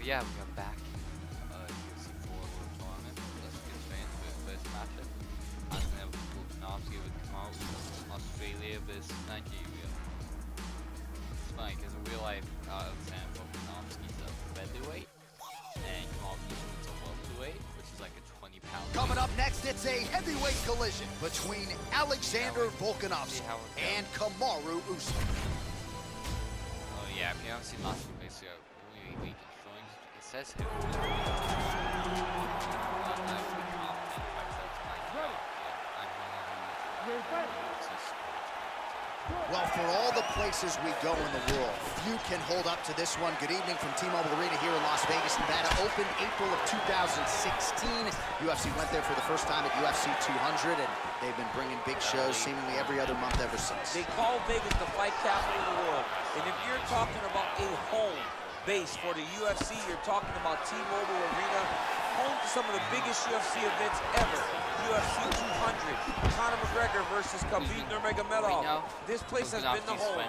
yeah, we are back in UFC 4 World Tournament. Let's get straight into the first matchup. I'm gonna have Volkanovski would come out with Australia versus Nigeria. It's funny because in real life, Alexander Volkanovski's a featherweight, and Kamal Usman's a welterweight, which is like a 20-pound. Coming up next, it's a heavyweight collision between Alexander Volkanovski and Kamaru Usman. Oh yeah, if you haven't seen last week, basically really weak showings. It says him. Well, for all the places we go in the world, few can hold up to this one. Good evening from T-Mobile Arena here in Las Vegas, Nevada. Opened April of 2016. UFC went there for the first time at UFC 200, and they've been bringing big shows seemingly every other month ever since. They call Vegas the fight capital of the world. And if you're talking about a home base for the UFC, you're talking about T-Mobile Arena, home to some of the biggest UFC events ever. UFC 200, Conor McGregor versus Khabib Nurmagomedov. This place has been the home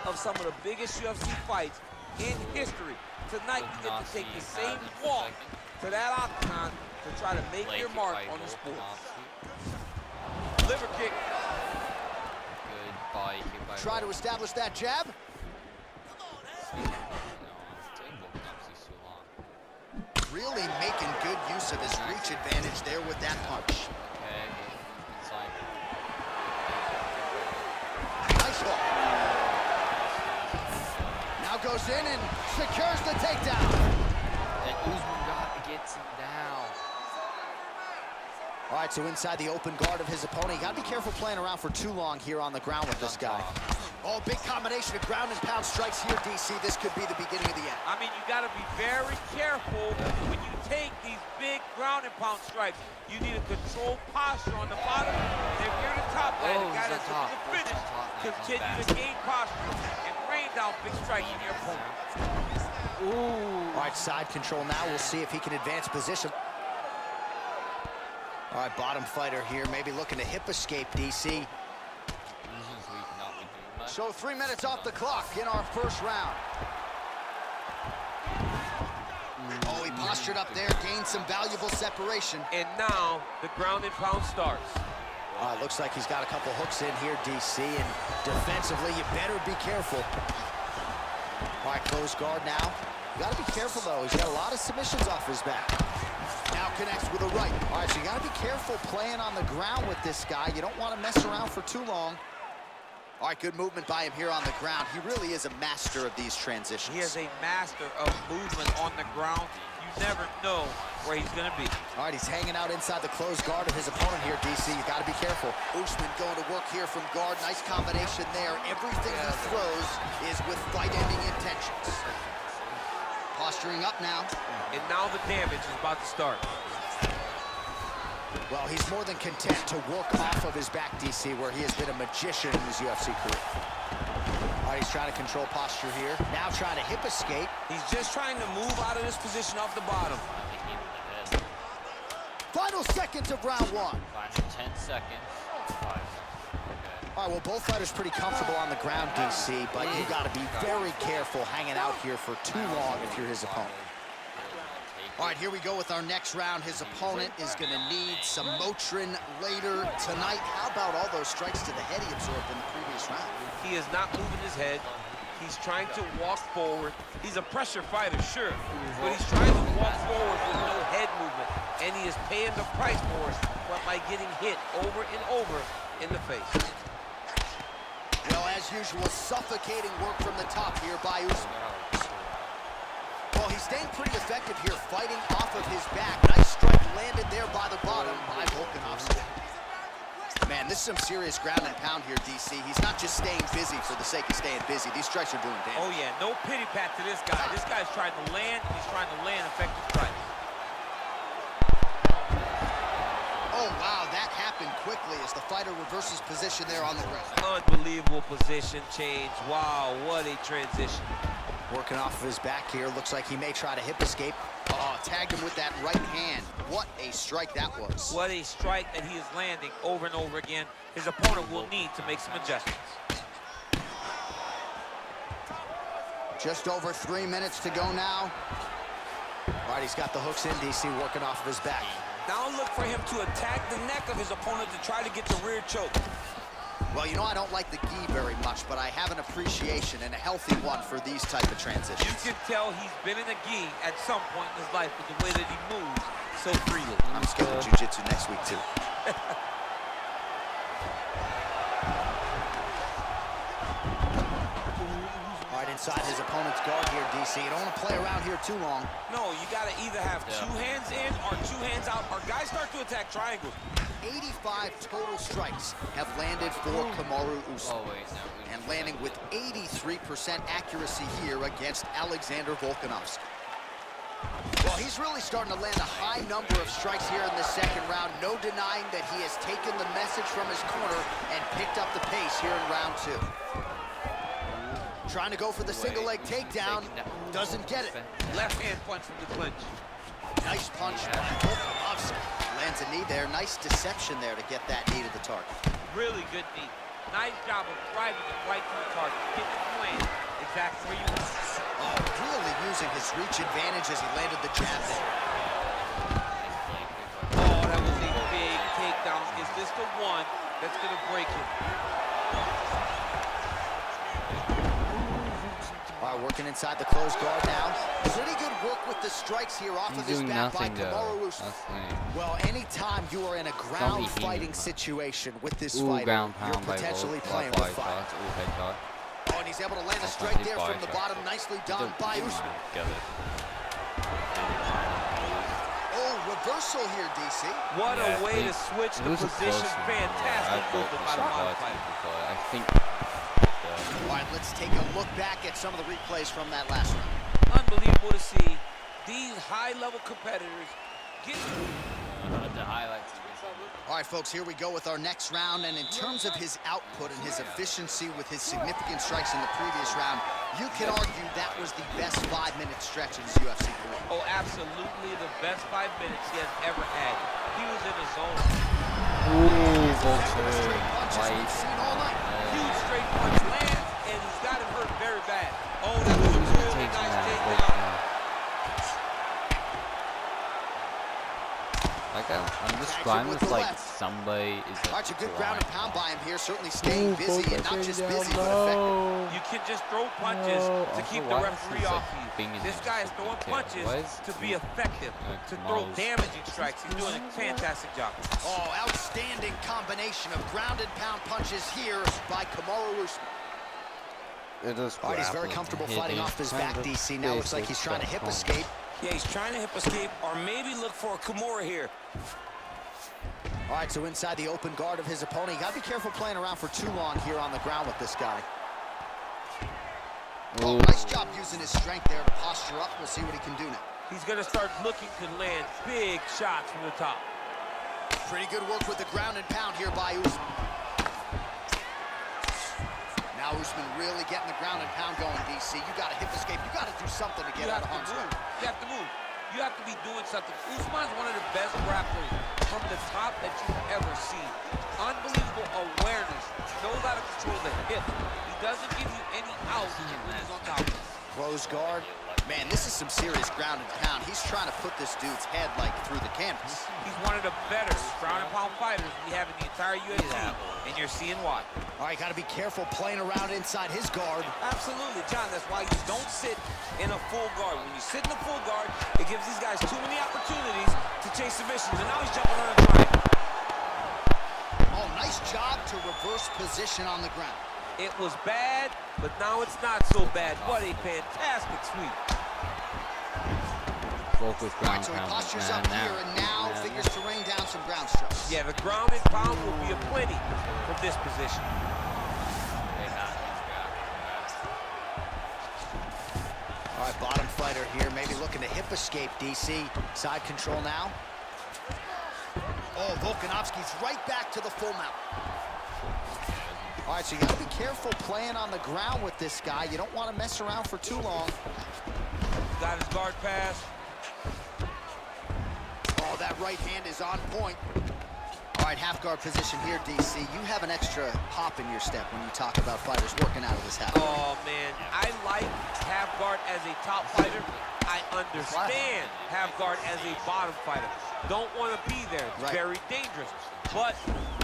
of some of the biggest UFC fights in history. Tonight, you get to take the same walk to that octagon to try to make your mark on the sport. Liver kick. Good body kick by Try to establish that jab. Really making good use of his reach advantage there with that punch. Nice hook. Now goes in and secures the takedown. And Usman gets him down. All right, so inside the open guard of his opponent. You got to be careful playing around for too long here on the ground with this guy. Oh, big combination of ground and pound strikes here, DC. This could be the beginning of the end. I mean, you got to be very careful when you take these big ground and pound strikes. You need a controlled posture on the bottom. And if you're the top guy, the guy that's looking to finish, continue to gain posture and rain down big strikes in your opponent. Ooh. All right, side control now. We'll see if he can advance position. All right, bottom fighter here, maybe looking to hip escape, DC. So 3 minutes off the clock in our first round. Oh, he postured up there, gained some valuable separation. And now the ground and pound starts. Looks like he's got a couple hooks in here, DC, and defensively, you better be careful. All right, close guard now. You gotta be careful, though. He's got a lot of submissions off his back. Now connects with a right. All right, so you gotta be careful playing on the ground with this guy. You don't want to mess around for too long. All right, good movement by him here on the ground. He really is a master of these transitions. He is a master of movement on the ground. You never know where he's going to be. All right, he's hanging out inside the closed guard of his opponent here, DC. You got to be careful. Usman going to work here from guard. Nice combination there. Everything he throws is with fight-ending intentions. Posturing up now. And now the damage is about to start. Well, he's more than content to work off of his back, DC, where he has been a magician in his UFC career. All right, he's trying to control posture here. Now trying to hip escape. He's just trying to move out of this position off the bottom. Final seconds of round one. Final 10 seconds. 5 seconds. Okay. All right, well, both fighters pretty comfortable on the ground, DC, but you got to be very careful hanging out here for too long if you're his opponent. All right, here we go with our next round. His opponent is going to need some Motrin later tonight. How about all those strikes to the head he absorbed in the previous round? He is not moving his head. He's trying to walk forward. He's a pressure fighter, sure, but he's trying to walk forward with no head movement, and he is paying the price for it by getting hit over and over in the face. Well, as usual, suffocating work from the top here by Usman. Well, he's staying pretty effective here, fighting off of his back. Nice strike landed there by the bottom by Volkanovski. Man, this is some serious ground and pound here, DC. He's not just staying busy for the sake of staying busy. These strikes are doing damage. Oh, yeah, no pity pat to this guy. This guy's trying to land. He's trying to land effective strikes. Oh, wow, that happened quickly as the fighter reverses position there on the ground. Unbelievable position change. Wow, what a transition. Working off of his back here. Looks like he may try to hip escape. Oh, tagged him with that right hand. What a strike that was. What a strike that he is landing over and over again. His opponent will need to make some adjustments. Just over 3 minutes to go now. All right, he's got the hooks in, DC, working off of his back. Now look for him to attack the neck of his opponent to try to get the rear choke. Well, you know, I don't like the gi very much, but I have an appreciation and a healthy one for these type of transitions. You can tell he's been in a gi at some point in his life with the way that he moves so freely. I'm skipping jiu-jitsu next week, too. All right, inside his opponent's guard here, DC. You don't want to play around here too long. No, you got to either have 2 hands in or 2 hands out, or guys start to attack triangles. 85 total strikes have landed for Kamaru Usman. Oh, wait, no. And landing with 83% accuracy here against Alexander Volkanovski. Well, he's really starting to land a high number of strikes here in the second round. No denying that he has taken the message from his corner and picked up the pace here in round 2. Trying to go for the single leg takedown. Doesn't get it. Left hand punch from the clinch. Nice punch by Volkanovski. Lands a knee there. Nice deception there to get that knee to the target. Really good knee. Nice job of driving it right to the target. Get the plan exactly where you want. Oh, really using his reach advantage as he landed the jab there. Oh, that was a big takedown. Is this the one that's going to break him? All right, working inside the closed guard now. Pretty good work with the strikes here off of his back by Kamaru Usman. Well, anytime you are in a ground fighting situation with this fighter, you're potentially playing with fire. Oh, and he's able to land a strike there from the bottom. Nicely done by Usman. Oh, reversal here, DC. What a way to switch the position. Fantastic movement by the modern fighter. I think. All right, let's take a look back at some of the replays from that last round. Unbelievable to see these high-level competitors get The highlights. All right, folks, here we go with our next round. And in terms of his output and his efficiency with his significant strikes in the previous round, you can argue that was the best 5-minute stretch in his UFC career. Oh, absolutely the best 5 minutes he has ever had. He was in a zone. Straight punches we've seen all night. Huge straight punch lands, and he's got him hurt very bad. Oh, that was a really nice takedown. Like I'm just fine with like somebody is like. All right, a good ground and pound by him here. Certainly staying busy and not just busy, but effective. You can just throw punches to keep the referee off you. This guy is throwing punches to be effective, to throw damaging strikes. He's doing a fantastic job. Oh, outstanding combination of ground and pound punches here by Kamaru Usman. All right, he's very comfortable fighting off his back, DC. Now looks like he's trying to hip escape. Yeah, he's trying to hip escape or maybe look for a Kimura here. All right, so inside the open guard of his opponent. You got to be careful playing around for too long here on the ground with this guy. Oh, nice job using his strength there to posture up. We'll see what he can do now. He's going to start looking to land big shots from the top. Pretty good work with the ground and pound here by Usman. Now Usman really getting the ground and pound going, DC. You got to hip escape. You got to do something to get out of harm's way. You have to move. You have to be doing something. Usman's one of the best grapplers from the top that you've ever seen. Unbelievable awareness. Knows how to control the hip. He doesn't give you any out when he's on top. Close guard. Man, this is some serious ground and pound. He's trying to put this dude's head like through the canvas. He's one of the better ground and pound fighters we have in the entire UFC, and you're seeing why. All right, got to be careful playing around inside his guard. Absolutely, John. That's why you don't sit in a full guard. When you sit in a full guard, it gives these guys too many opportunities to chase submissions, and now he's jumping on a triangle. Oh, nice job to reverse position on the ground. It was bad, but now it's not so bad. What a fantastic sweep. All right, so he postures up here and now figures to rain down some ground strikes. Yeah, the ground and pound will be aplenty from this position. All right, bottom fighter here, maybe looking to hip escape, DC. Side control now. Oh, Volkanovski's right back to the full mount. All right, so you got to be careful playing on the ground with this guy. You don't want to mess around for too long. Got his guard pass. Oh, that right hand is on point. All right, half guard position here, DC. You have an extra hop in your step when you talk about fighters working out of this half guard. Oh, man, I like half guard as a top fighter. I understand Havgard as a bottom fighter. Don't want to be there. It's very dangerous. But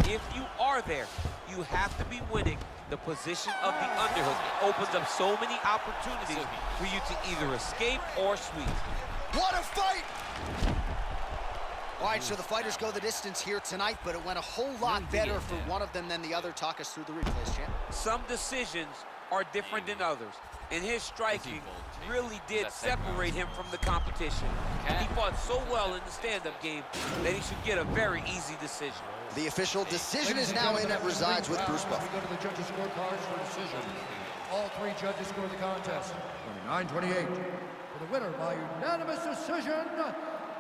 if you are there, you have to be winning the position of the underhook. It opens up so many opportunities for you to either escape or sweep. What a fight! All right, so the fighters go the distance here tonight, but it went a whole lot better for one of them than the other. Talk us through the replays, champ. Some decisions are different than others, and his striking really did separate him from the competition. He fought so well in the stand-up game that he should get a very easy decision. The official decision is now in. It resides with Bruce Buffer. We go to the judges' scorecards for decision. All three judges score the contest. 29-28. For the winner by unanimous decision,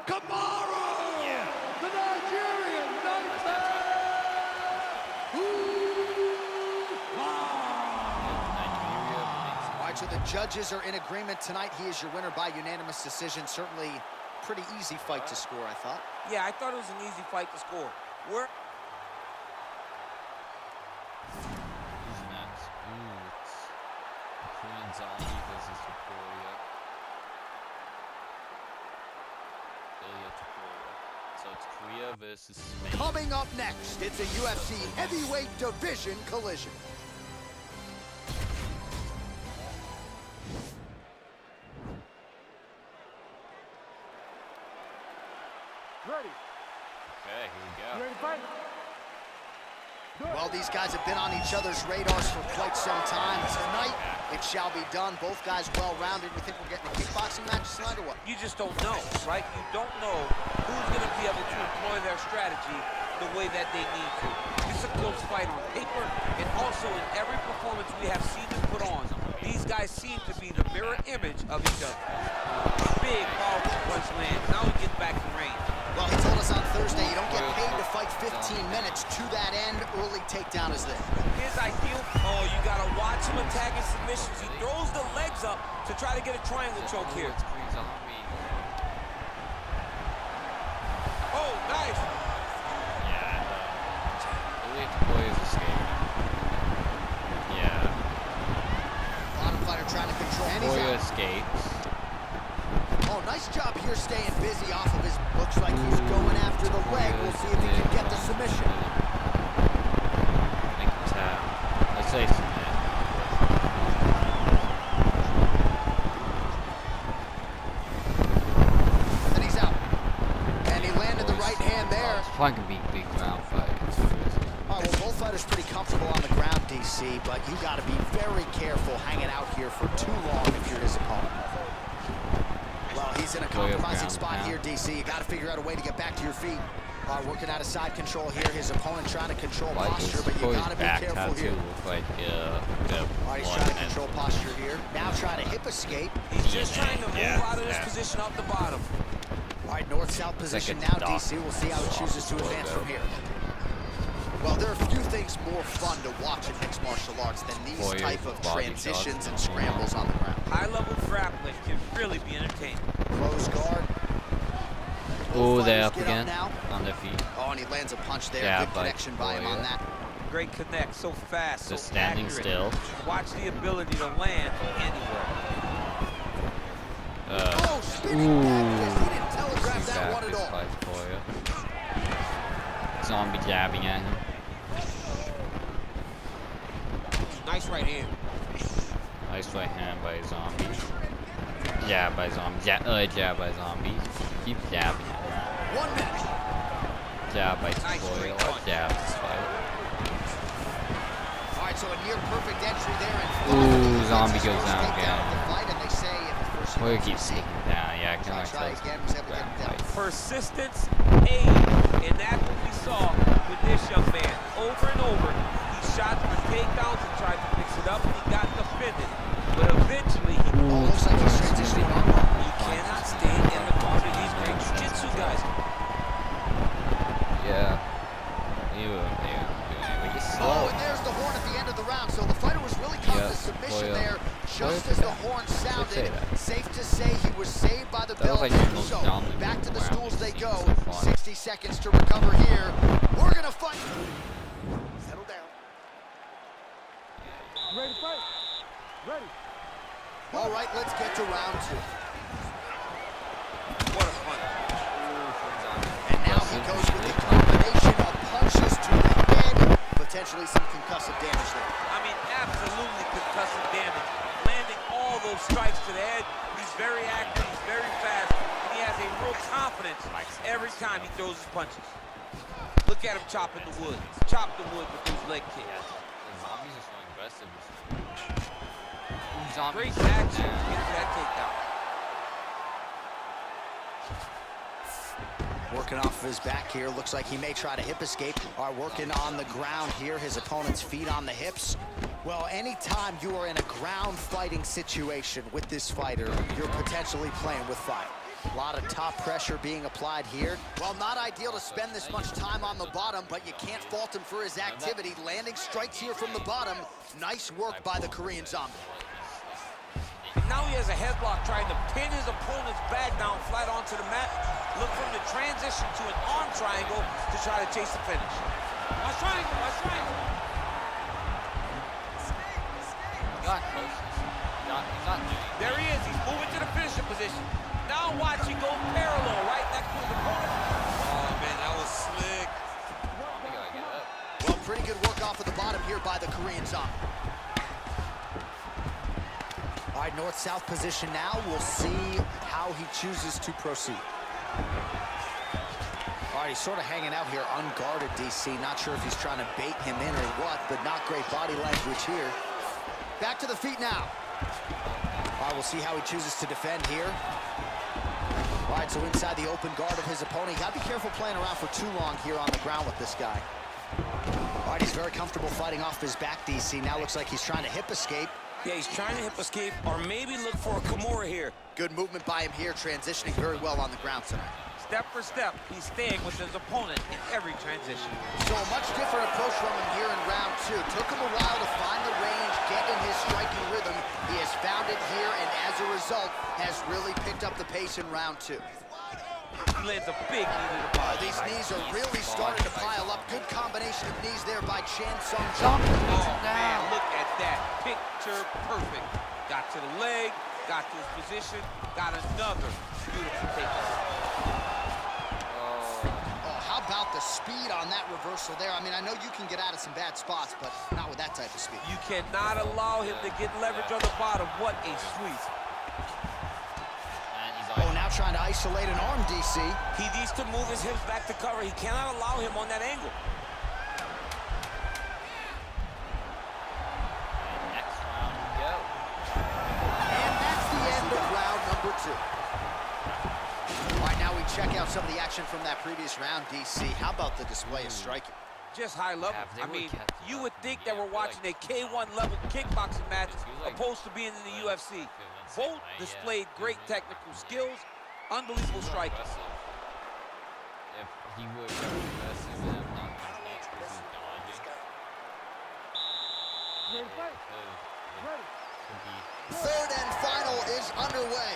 Kamaru! The Nigerian Nightmare! All right, so the judges are in agreement tonight. He is your winner by unanimous decision. Certainly pretty easy fight to score, I thought. Yeah, I thought it was an easy fight to score. Who's next? Ooh, it's Korean Zombie versus Taporia. Ilya Taporia. So it's Korea versus Spain. Coming up next, it's a UFC heavyweight division collision. Ready. Okay, here we go. You ready to fight? Well, these guys have been on each other's radars for quite some time. Tonight, it shall be done. Both guys well-rounded. We think we're getting a kickboxing match tonight or what? You just don't know, right? You don't know who's going to be able to employ their strategy the way that they need to. It's a close fight on paper, and also in every performance we have seen them put on. These guys seem to be the mirror image of each other. Big, powerful punch land. Now we get back to range. Well, he told us on Thursday you don't get paid to fight 15 minutes. To that end, early takedown is there. His ideal, oh, you got to watch him attacking submissions. He throws the legs up to try to get a triangle choke here. It's Korean Zombie. Oh, nice. Yeah, Ilya Taporia's escaping. Yeah. Bottom fighter trying to control. And he's Taporia out. escapes. Oh, nice job here staying busy off of his. Looks like he's going after the leg. We'll see if he can get the submission. Make a tap. Let's say submit. And he's out. And he landed the right hand there. It's probably gonna be a big round fight. All right, well, both fighters pretty comfortable on the ground, DC, but you got to be very careful hanging out here for too long if you're his opponent. Well, he's in a compromising spot here, DC. You got to figure out a way to get back to your feet. Working out of side control here. His opponent trying to control posture, but you got to be careful here. All right, he's trying to control posture here. Now trying to hip escape. He's just trying to move out of this position up the bottom. All right, north-south position now, DC. We'll see how he chooses to advance from here. Well, there are a few things more fun to watch in mixed martial arts than these type of transitions and scrambles on the ground. High-level grappling can really be entertaining. Close guard. Oh, they're up again on their feet. Oh, and he lands a punch there. Yeah, good connection by him on that. Great connect, so fast, Just so standing accurate. still. Watch the ability to land anywhere. Oh, spinning back fist. He didn't telegraph Two that one at back all. fist by Taporia. Zombie jabbing at him. Nice right hand. Nice right hand by Zombie. Jab by Zombie. Jab by Zombie. Keep jabbing at him. 1 minute. Jab by Nice Taporia. straight What punch. jab this fight? All right, so a near perfect entry there. And Ooh, Zombie goes down again. Taporia keeps taking him down. Yeah, kind of Try like again. Was able to get him down. Persistence, aim, and that's what we saw with this young man. Over and over, he shot for takedowns and tried to mix it up, and he got defended. But eventually, he Looks like he's transitioning on. You cannot stay in the corner. These great jiu-jitsu guys. Yeah. Oh, and there's the horn at the end of the round. So the fighter was really caught in the submission there, just as the horn sounded. Safe to say he was saved by the bell. So back to the stools they go. 60 seconds to recover here. We're gonna fight. Settle down. Ready to fight? Ready. All right, let's get to round two. potentially some concussive damage there. I mean, absolutely concussive damage. Landing all those strikes to the head. He's very active, he's very fast, and he has a real confidence every time he throws his punches. Look at him chopping the wood. Chop the wood with those leg kicks. The zombies are so aggressive. Great action. Get that takedown. Working off of his back here. Looks like he may try to hip escape. All right, working on the ground here. His opponent's feet on the hips. Well, anytime you are in a ground fighting situation with this fighter, you're potentially playing with fire. A lot of top pressure being applied here. Well, not ideal to spend this much time on the bottom, but you can't fault him for his activity. Landing strikes here from the bottom. Nice work by the Korean Zombie. Now he has a headlock trying to pin his opponent's back down flat onto the mat. Look for him to transition to an arm triangle to try to chase the finish. Watch triangle, watch triangle. He got close. He's not doing it. There he is, he's moving to the finishing position. Now watch, he go parallel right next to his opponent. Oh man, that was slick. He gotta get up. Well, pretty good work off of the bottom here by the Korean Zombie. All right, north-south position now. We'll see how he chooses to proceed. All right, he's sort of hanging out here unguarded, DC. Not sure if he's trying to bait him in or what, but not great body language here. Back to the feet now. All right, we'll see how he chooses to defend here. All right, so inside the open guard of his opponent. You gotta be careful playing around for too long here on the ground with this guy. All right, he's very comfortable fighting off his back, DC. Now looks like he's trying to hip escape. Yeah, he's trying to hip escape or maybe look for a Kimura here. Good movement by him here, transitioning very well on the ground tonight. Step for step, he's staying with his opponent in every transition. So a much different approach from him here in round two. Took him a while to find the range, get in his striking rhythm. He has found it here, and as a result, has really picked up the pace in round two. He lands a big knee to the body. These knees are really starting to pile up. Good combination of knees there by Chan Sung Jung. Oh, man, look at that. Picture perfect. Got to the leg, got to his position, got another beautiful takedown. Oh, how about the speed on that reversal there? I mean, I know you can get out of some bad spots, but not with that type of speed. You cannot allow him to get leverage on the bottom. What a sweep. Oh, now trying to isolate an arm, DC. He needs to move his hips back to cover. He cannot allow him on that angle. Next round we go. And that's the end of round number two. All right, now we check out some of the action from that previous round, DC. How about the display of striking? Just high level. I mean, you would think that we're watching a K1 level kickboxing match opposed to being in the UFC. Both displayed great technical skills, unbelievable striking. If he would go aggressive and not contact because he's dodging. Third and final is underway.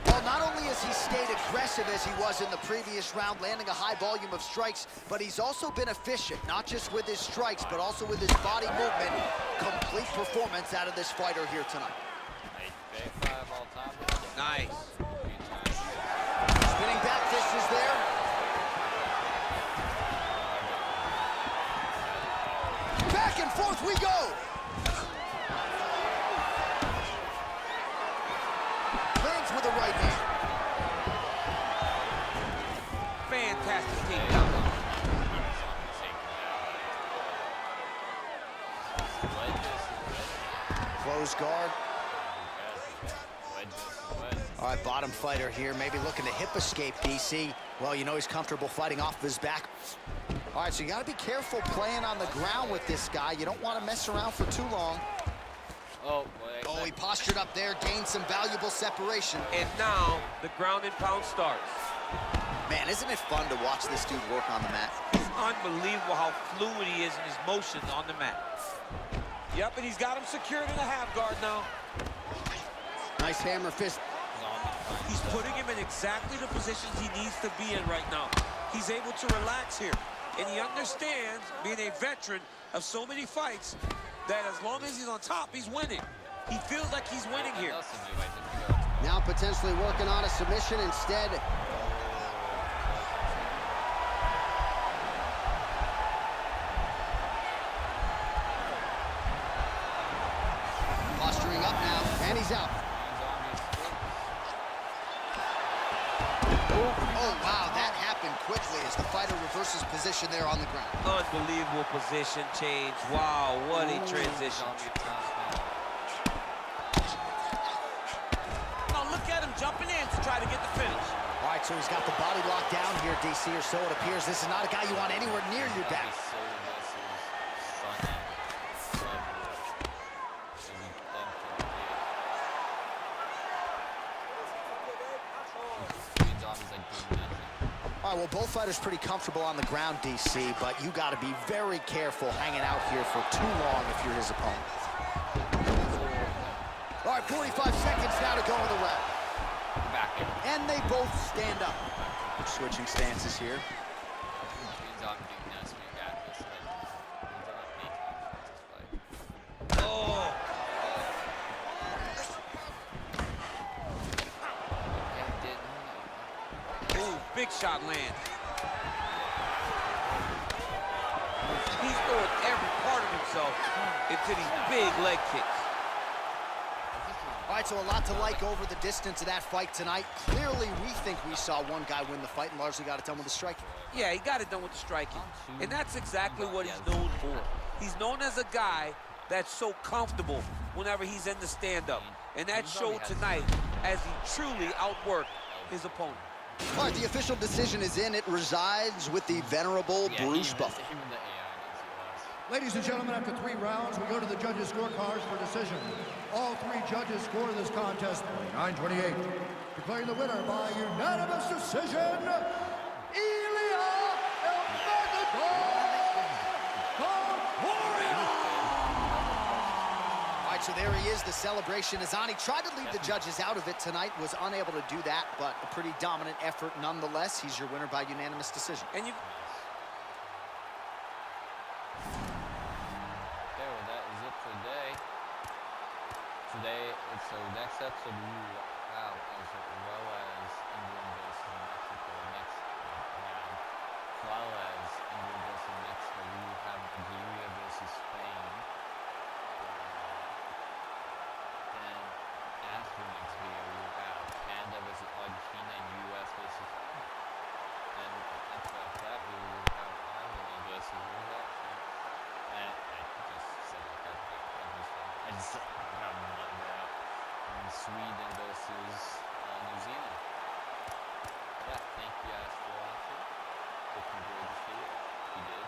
Well, not only has he stayed aggressive as he was in the previous round, landing a high volume of strikes, but he's also been efficient, not just with his strikes, but also with his body movement. Complete performance out of this fighter here tonight. Nice. Spinning back fist is there. Back and forth we go. Lands with a right hand. Fantastic takedown. Close guard. All right, bottom fighter here, maybe looking to hip escape, DC. Well, you know he's comfortable fighting off of his back. All right, so you got to be careful playing on the ground with this guy. You don't want to mess around for too long. Oh, he postured up there, gained some valuable separation. And now the ground and pound starts. Man, isn't it fun to watch this dude work on the mat? It's unbelievable how fluid he is in his motions on the mat. Yep, and he's got him secured in the half guard now. Nice hammer fist. He's putting him in exactly the positions he needs to be in right now. He's able to relax here. And he understands, being a veteran of so many fights, that as long as he's on top, he's winning. He feels like he's winning here. Now potentially working on a submission instead. And he's out. Oh, wow, that happened quickly as the fighter reverses position there on the ground. Unbelievable position change. Wow, what a transition. Now look at him jumping in to try to get the finish. All right, so he's got the body locked down here, DC, or so it appears. This is not a guy you want anywhere near your back. All right, well, both fighters pretty comfortable on the ground, DC, but you got to be very careful hanging out here for too long if you're his opponent. All right, 45 seconds now to go in the round. Back in. And they both stand up. Switching stances here. Oh. Ooh, big shot land. He's throwing every part of himself into these big leg kicks. All right, so a lot to like over the distance of that fight tonight. Clearly, we think we saw one guy win the fight and largely got it done with the striking. Yeah, he got it done with the striking. And that's exactly what he's known for. He's known as a guy that's so comfortable whenever he's in the stand-up. And that showed tonight as he truly outworked his opponent. All right, the official decision is in. It resides with the venerable Bruce Buffer. Ladies and gentlemen, after 3 rounds, we go to the judges' scorecards for decision. All 3 judges score this contest 29-28. Declaring the winner by unanimous decision, Ilya All right, so there he is, the celebration. Azani tried to leave the judges out of it tonight, was unable to do that, but a pretty dominant effort nonetheless. He's your winner by unanimous decision. And you... Today, so next episode we will have, as well as England versus Mexico next round, as well as England versus Mexico, we will have Nigeria versus Spain. Then after next video, we will have Canada versus Argentina and US versus Ireland. And after that, we will have Ireland versus Russia. And I just said that. I just got Sweden versus New Zealand. Yeah, thank you guys for watching. Hope you enjoyed this video. If you did,